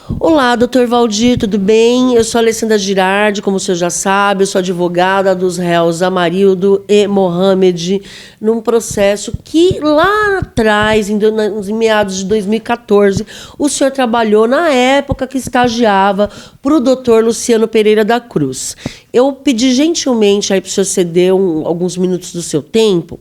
Olá, doutor Valdir, tudo bem? Eu sou a Alessandra Girardi, como o senhor já sabe, eu sou advogada dos réus Amarildo e Mohamed, num processo que lá atrás, em meados de 2014, o senhor trabalhou na época que estagiava para o doutor Luciano Pereira da Cruz. Eu pedi gentilmente aí para o senhor ceder alguns minutos do seu tempo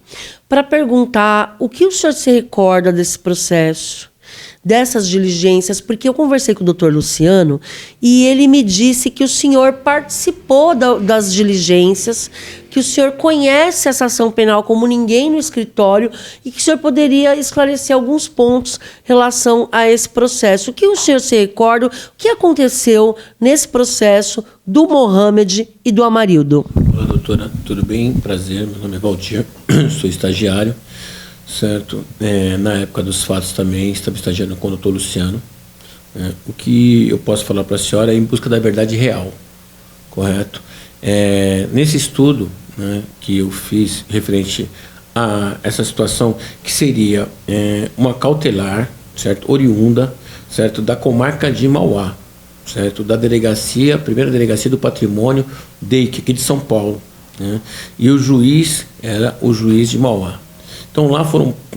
para perguntar o que o senhor se recorda desse processo, dessas diligências, porque eu conversei com o doutor Luciano e ele me disse que o senhor participou das diligências, que o senhor conhece essa ação penal como ninguém no escritório e que o senhor poderia esclarecer alguns pontos em relação a esse processo. O que o senhor se recorda, o que aconteceu nesse processo do Mohamed e do Amarildo? Olá, doutora, tudo bem? Prazer, meu nome é Valdir, sou estagiário. Certo? Na época dos fatos também estava estagiando com o doutor Luciano. O que eu posso falar para a senhora é em busca da verdade real, correto? Nesse estudo, né, que eu fiz referente a essa situação, que seria uma cautelar, certo? Oriunda, certo? Da comarca de Mauá, certo? Da delegacia, primeira delegacia do patrimônio, DEIC, aqui de São Paulo, né? E o juiz era o juiz de Mauá. Então lá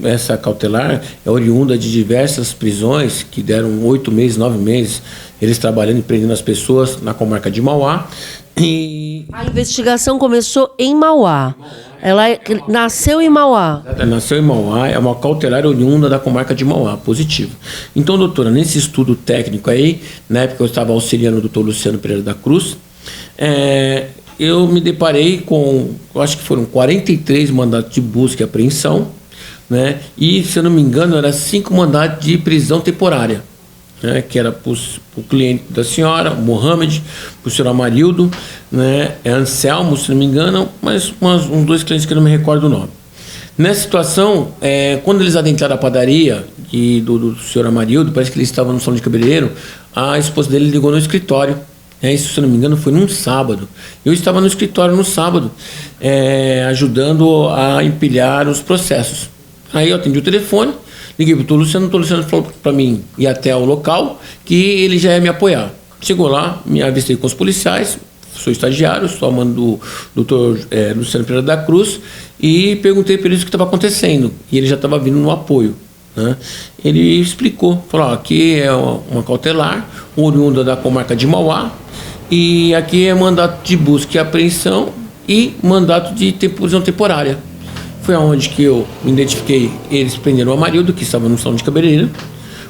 essa cautelar é oriunda de diversas prisões que deram 8 meses, 9 meses, eles trabalhando e prendendo as pessoas na comarca de Mauá. E a investigação começou em Mauá. Ela nasceu em Mauá. Nasceu em Mauá, é uma cautelar oriunda da comarca de Mauá, positivo. Então, doutora, nesse estudo técnico aí, na época eu estava auxiliando o doutor Luciano Pereira da Cruz, eu me deparei com, eu acho que foram 43 mandatos de busca e apreensão, né? E, se eu não me engano, eram 5 mandatos de prisão temporária, né? Que era para o cliente da senhora, o Mohamed, para o senhor Amarildo, né? Anselmo, se não me engano, mas uns 2 clientes que eu não me recordo o nome. Nessa situação, quando eles adentraram a padaria do senhor Amarildo, parece que eles estavam no salão de cabeleireiro, a esposa dele ligou no escritório. Isso, se não me engano, foi num sábado. Eu estava no escritório no sábado, ajudando a empilhar os processos. Aí eu atendi o telefone, liguei para o Luciano falou para mim ir até o local, que ele já ia me apoiar. Chegou lá, me avistei com os policiais, sou estagiário, estou amando do doutor Luciano Pereira da Cruz, e perguntei para eles o que estava acontecendo. E ele já estava vindo no apoio, né? Ele explicou, falou: aqui é uma cautelar, oriunda da comarca de Mauá, e aqui é mandato de busca e apreensão e mandato de prisão temporária. Foi aonde que eu me identifiquei. Eles prenderam o Amarildo, que estava no salão de cabeleireiro.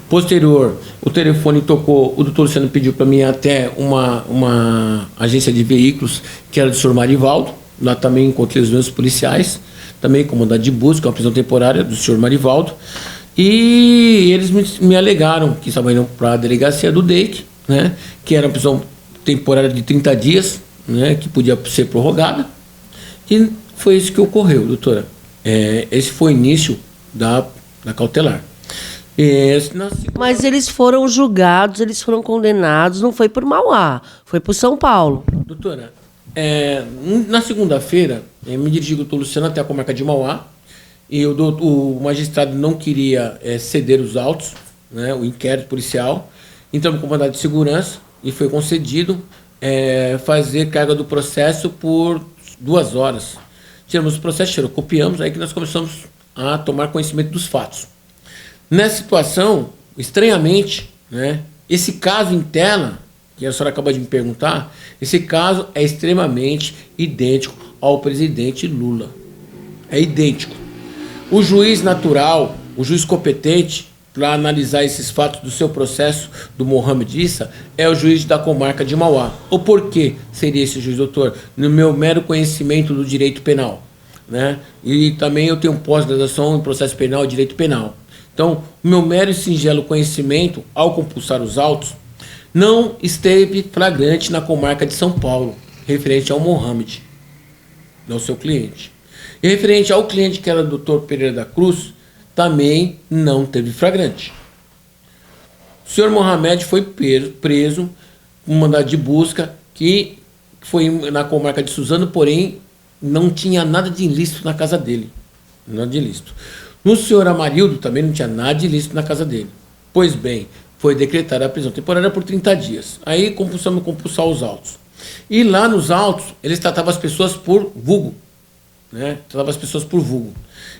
Posterior, o telefone tocou, o doutor Luciano pediu para mim ir até uma agência de veículos, que era do senhor Marivaldo. Lá também encontrei os meus policiais, também com mandado de busca, uma prisão temporária do senhor Marivaldo. E eles me alegaram que estavam indo para a delegacia do DEIC, né, que era uma prisão temporária de 30 dias, né, que podia ser prorrogada. E foi isso que ocorreu, doutora. Esse foi o início da cautelar. Mas eles foram julgados, eles foram condenados, não foi por Mauá, foi por São Paulo. Doutora, na segunda-feira, me dirigi com o doutor Luciano até a comarca de Mauá, e o magistrado não queria ceder os autos, né, o inquérito policial, entramos com mandado de segurança e foi concedido fazer carga do processo por 2 horas. Tiramos o processo, xerocopiamos, aí que nós começamos a tomar conhecimento dos fatos. Nessa situação, estranhamente, né, esse caso em tela, que a senhora acabou de me perguntar, esse caso é extremamente idêntico ao presidente Lula. É idêntico. O juiz natural, o juiz competente para analisar esses fatos do seu processo do Mohamed Issa é o juiz da comarca de Mauá. O porquê seria esse juiz, doutor? No meu mero conhecimento do direito penal, né? E também eu tenho pós-graduação em processo penal e direito penal. Então, o meu mero e singelo conhecimento, ao compulsar os autos, não esteve flagrante na comarca de São Paulo, referente ao Mohamed, ao seu cliente. E referente ao cliente, que era o doutor Pereira da Cruz, também não teve flagrante. O senhor Mohamed foi preso com mandado de busca, que foi na comarca de Suzano, porém não tinha nada de ilícito na casa dele. Nada de ilícito. No senhor Amarildo também não tinha nada de ilícito na casa dele. Pois bem, foi decretada a prisão temporária por 30 dias. Aí começamos a compulsar os autos. E lá nos autos, eles tratavam as pessoas por vulgo. Né? Tratavam as pessoas por vulgo.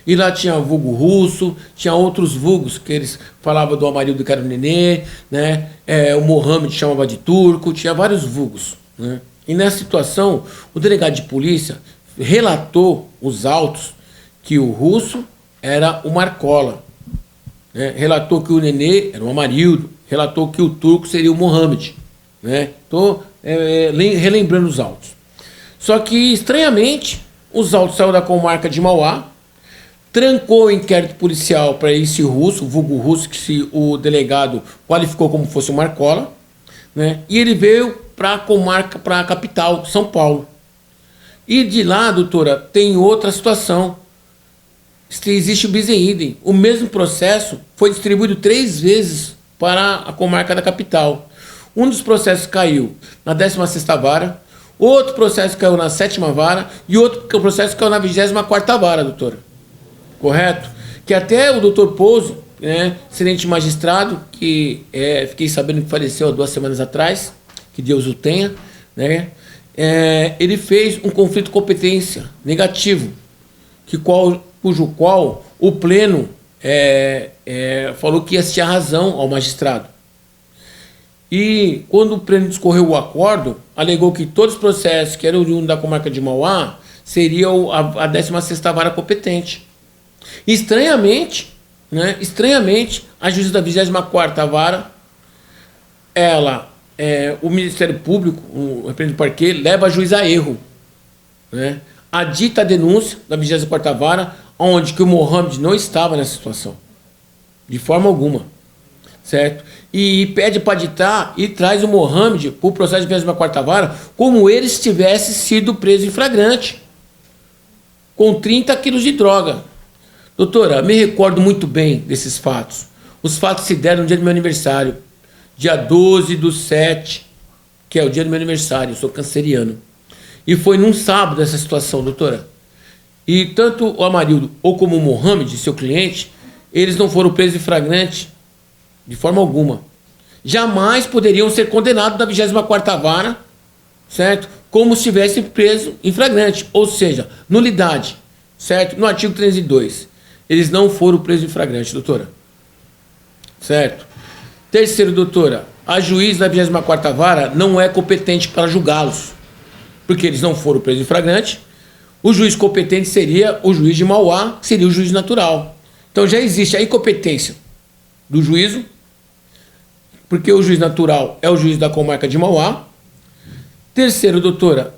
E lá tinha vulgo russo, tinha outros vulgos, que eles falavam do Amarildo que era o Nenê, né? O Mohamed chamava de turco, tinha vários vulgos. Né? E nessa situação, o delegado de polícia relatou os autos que o russo era o Marcola, né? Relatou que o Nenê era o Amarildo, relatou que o turco seria o Mohamed. Estou relembrando os autos. Só que, estranhamente, os autos saíram da comarca de Mauá, trancou o inquérito policial para esse russo, o vulgo russo, que o delegado qualificou como fosse o Marcola, né? E ele veio para a comarca, para a capital, São Paulo. E de lá, doutora, tem outra situação. Existe o bis in idem. O mesmo processo foi distribuído 3 vezes para a comarca da capital. Um dos processos caiu na 16ª vara, outro processo caiu na 7ª vara e outro processo caiu na 24ª vara, doutora. Correto? Que até o doutor Pouso, né, excelente magistrado, que fiquei sabendo que faleceu há 2 semanas atrás, que Deus o tenha, né, ele fez um conflito de competência negativo, cujo qual o pleno falou que ia assistir a razão ao magistrado. E quando o pleno discorreu o acordo, alegou que todos os processos que eram oriundos da comarca de Mauá seriam a 16ª vara competente. Estranhamente, né, a juíza da 24ª vara, o Ministério Público, o representante do parquê, leva a juiz a erro, né? A dita denúncia da 24ª vara, onde que o Mohamed não estava nessa situação, de forma alguma, certo? E pede para ditar e traz o Mohamed para o processo de 24ª vara como ele tivesse sido preso em flagrante, com 30 quilos de droga. Doutora, me recordo muito bem desses fatos. Os fatos se deram no dia do meu aniversário, dia 12/7, que é o dia do meu aniversário, eu sou canceriano. E foi num sábado essa situação, doutora. E tanto o Amarildo ou como o Mohamed, seu cliente, eles não foram presos em flagrante de forma alguma. Jamais poderiam ser condenados na 24ª vara, certo? Como se estivessem presos em flagrante, ou seja, nulidade, certo? No artigo 302. Eles não foram presos em flagrante, doutora. Certo? Terceiro, doutora, a juiz da 24ª vara não é competente para julgá-los, porque eles não foram presos em flagrante. O juiz competente seria o juiz de Mauá, que seria o juiz natural. Então já existe a incompetência do juízo, porque o juiz natural é o juiz da comarca de Mauá. Terceiro, doutora,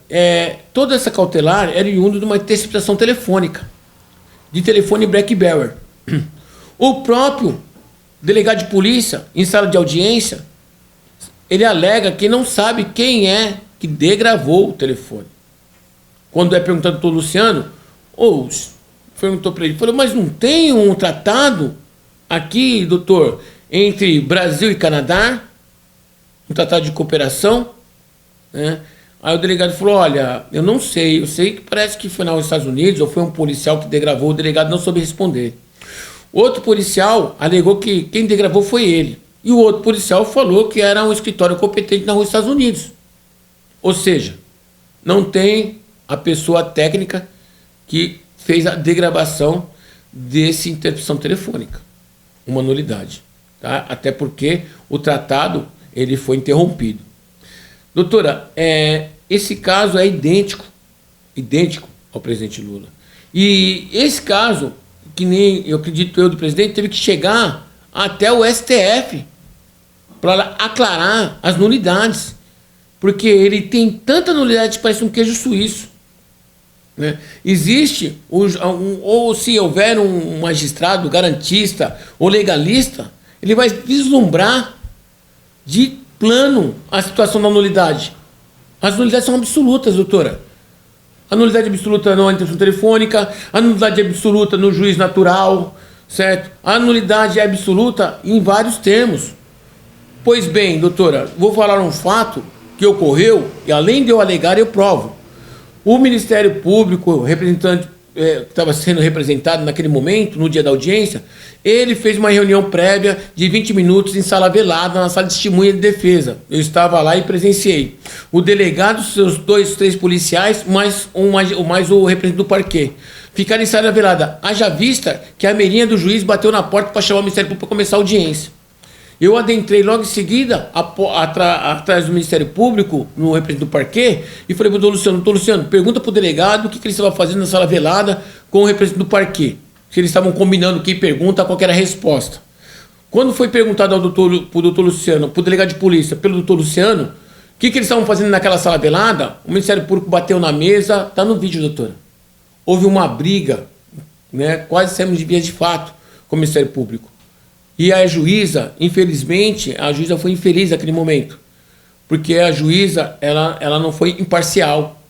toda essa cautelar era oriunda de uma interceptação telefônica, de telefone BlackBerry. O próprio delegado de polícia, em sala de audiência, ele alega que não sabe quem é que degravou o telefone. Quando é perguntado para o Luciano, perguntou para ele, falou, mas não tem um tratado aqui, doutor, entre Brasil e Canadá? Um tratado de cooperação? Né? Aí o delegado falou, olha, eu não sei, eu sei que parece que foi nos Estados Unidos, ou foi um policial que degravou, o delegado não soube responder. Outro policial alegou que quem degravou foi ele. E o outro policial falou que era um escritório competente na rua dos Estados Unidos. Ou seja, não tem a pessoa técnica que fez a degravação dessa interceptação telefônica. Uma nulidade. Tá? Até porque o tratado ele foi interrompido. Doutora, esse caso é idêntico ao presidente Lula. E esse caso, que nem eu acredito eu do presidente, teve que chegar até o STF para aclarar as nulidades. Porque ele tem tanta nulidade que parece um queijo suíço. Né? Existe, ou se houver um magistrado garantista ou legalista, ele vai vislumbrar de plano a situação da nulidade. As nulidades são absolutas, doutora. A nulidade absoluta na interceptação telefônica, a nulidade absoluta no juiz natural, certo? A nulidade é absoluta em vários termos. Pois bem, doutora, vou falar um fato que ocorreu e além de eu alegar, eu provo. O Ministério Público, representante estava sendo representado naquele momento, no dia da audiência, ele fez uma reunião prévia de 20 minutos em sala velada, na sala de testemunha de defesa. Eu estava lá e presenciei. O delegado, seus 2, 3 policiais, mais o representante do parquê. Ficaram em sala velada. Haja vista que a meirinha do juiz bateu na porta para chamar o Ministério Público para começar a audiência. Eu adentrei logo em seguida, atrás do Ministério Público, no representante do parquê, e falei para o doutor Luciano, pergunta para o delegado o que ele estava fazendo na sala velada com o representante do parquê. Se eles estavam combinando que pergunta, qual que era a resposta. Quando foi perguntado para o doutor Luciano, para o delegado de polícia, pelo doutor Luciano, o que eles estavam fazendo naquela sala velada, o Ministério Público bateu na mesa, está no vídeo, doutora. Houve uma briga, né, quase saímos de vias de fato com o Ministério Público. E a juíza, infelizmente, a juíza foi infeliz naquele momento, porque a juíza ela não foi imparcial.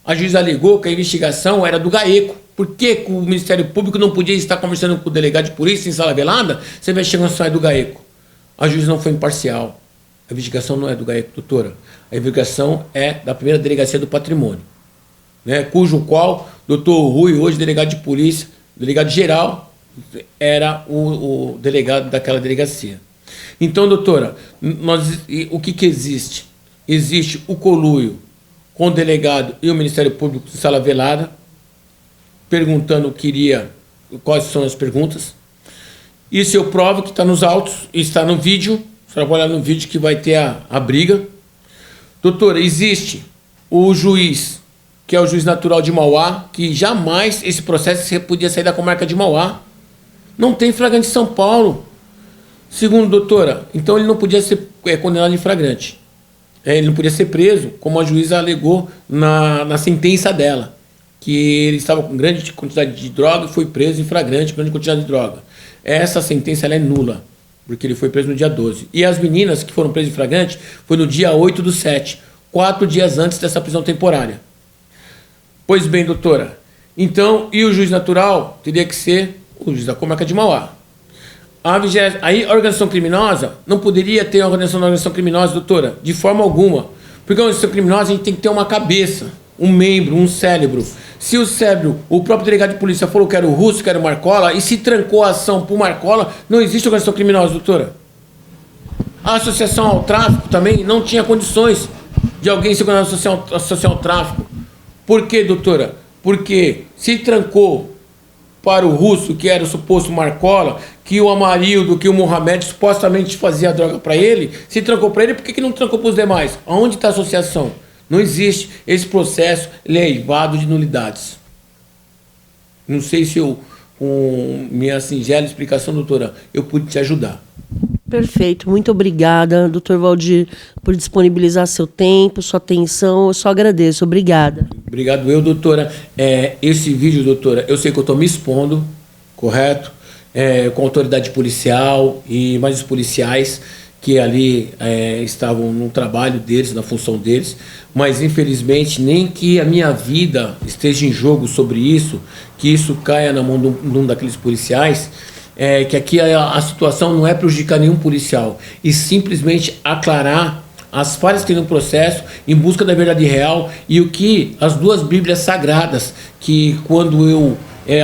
A juíza alegou que a investigação era do GAECO. Por que o Ministério Público não podia estar conversando com o delegado de polícia em sala velada se a investigação é do GAECO? A juíza não foi imparcial. A investigação não é do GAECO, doutora. A investigação é da primeira delegacia do patrimônio, né, cujo qual doutor Rui, hoje delegado de polícia, delegado geral, era o delegado daquela delegacia. Então, doutora, o que existe? Existe o conluio com o delegado e o Ministério Público de sala velada, perguntando quais são as perguntas. Isso eu provo que está nos autos, está no vídeo, só vai olhar no vídeo que vai ter a briga. Doutora, existe o juiz, que é o juiz natural de Mauá, que jamais esse processo podia sair da comarca de Mauá. Não tem flagrante em São Paulo. Segundo, doutora, então ele não podia ser condenado em flagrante. Ele não podia ser preso, como a juíza alegou na sentença dela, que ele estava com grande quantidade de droga e foi preso em flagrante, grande quantidade de droga. Essa sentença ela é nula, porque ele foi preso no dia 12. E as meninas que foram presas em flagrante foi no dia 8/7, 4 dias antes dessa prisão temporária. Pois bem, doutora, então, e o juiz natural teria que ser o juiz da comarca de Mauá. Aí a organização criminosa não poderia ter uma organização criminosa, doutora, de forma alguma. Porque a organização criminosa a gente tem que ter uma cabeça, um membro, um cérebro. Se o cérebro, o próprio delegado de polícia falou que era o Russo, que era o Marcola, e se trancou a ação por Marcola, não existe organização criminosa, doutora. A associação ao tráfico também não tinha condições de alguém se associar ao tráfico. Por quê, doutora? Porque se trancou para o Russo, que era o suposto Marcola, que o Amarildo, que o Mohamed supostamente fazia droga para ele, se trancou para ele, por que não trancou para os demais? Aonde está a associação? Não existe. Esse processo ele é eivado de nulidades. Não sei se eu, com minha singela explicação, doutora, eu pude te ajudar. Perfeito. Muito obrigada, doutor Valdir, por disponibilizar seu tempo, sua atenção. Eu só agradeço. Obrigada. Obrigado eu, doutora. Esse vídeo, doutora, eu sei que eu estou me expondo, correto? Com a autoridade policial e mais os policiais que ali estavam no trabalho deles, na função deles, mas infelizmente nem que a minha vida esteja em jogo sobre isso, que isso caia na mão de um daqueles policiais, que aqui a situação não é prejudicar nenhum policial, e simplesmente aclarar as falhas que tem no processo em busca da verdade real e o que as duas Bíblias sagradas, que quando eu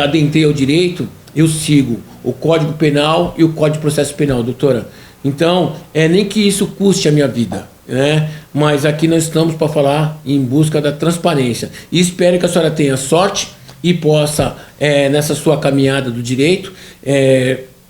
adentrei ao direito, eu sigo o Código Penal e o Código de Processo Penal, doutora. Então, nem que isso custe a minha vida, né? Mas aqui nós estamos para falar em busca da transparência. E espero que a senhora tenha sorte e possa, nessa sua caminhada do direito,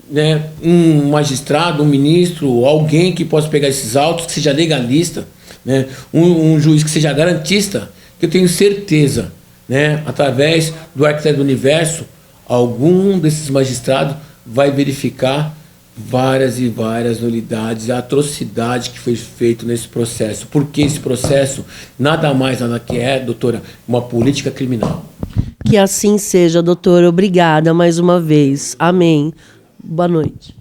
né, um magistrado, um ministro, alguém que possa pegar esses autos, que seja legalista, né, um juiz que seja garantista, que eu tenho certeza, né, através do arquiteto do universo, algum desses magistrados vai verificar várias e várias nulidades, a atrocidade que foi feito nesse processo. Porque esse processo nada mais, nada que doutora, uma política criminal. Que assim seja, doutora. Obrigada mais uma vez. Amém. Boa noite.